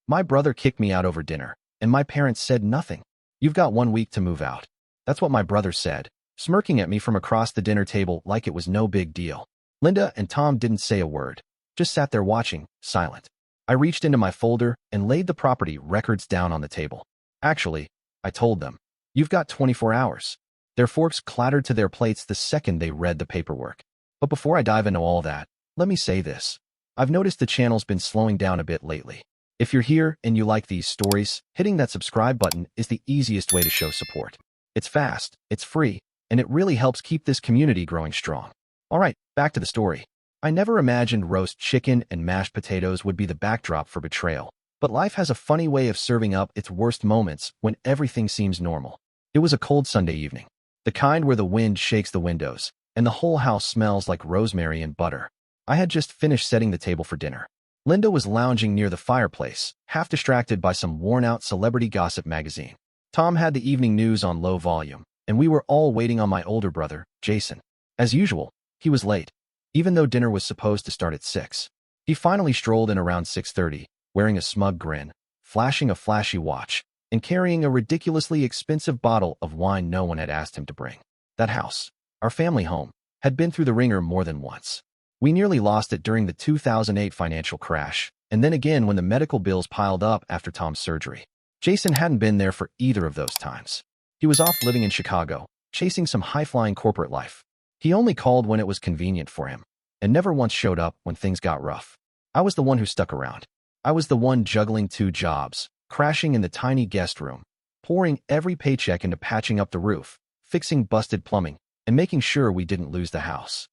My brother kicked me out over dinner, and my parents said nothing. You've got 1 week to move out. That's what my brother said, smirking at me from across the dinner table like it was no big deal. Linda and Tom didn't say a word, just sat there watching, silent. I reached into my folder and laid the property records down on the table. Actually, I told them, you've got 24 hours. Their forks clattered to their plates the second they read the paperwork. But before I dive into all that, let me say this. I've noticed the channel's been slowing down a bit lately. If you're here and you like these stories, hitting that subscribe button is the easiest way to show support. It's fast, it's free, and it really helps keep this community growing strong. All right, back to the story. I never imagined roast chicken and mashed potatoes would be the backdrop for betrayal, but life has a funny way of serving up its worst moments when everything seems normal. It was a cold Sunday evening, the kind where the wind shakes the windows, and the whole house smells like rosemary and butter. I had just finished setting the table for dinner. Linda was lounging near the fireplace, half distracted by some worn-out celebrity gossip magazine. Tom had the evening news on low volume, and we were all waiting on my older brother, Jason. As usual, he was late, even though dinner was supposed to start at 6. He finally strolled in around 6:30, wearing a smug grin, flashing a flashy watch, and carrying a ridiculously expensive bottle of wine no one had asked him to bring. That house, our family home, had been through the ringer more than once. We nearly lost it during the 2008 financial crash, and then again when the medical bills piled up after Tom's surgery. Jason hadn't been there for either of those times. He was off living in Chicago, chasing some high-flying corporate life. He only called when it was convenient for him, and never once showed up when things got rough. I was the one who stuck around. I was the one juggling 2 jobs, crashing in the tiny guest room, pouring every paycheck into patching up the roof, fixing busted plumbing, and making sure we didn't lose the house.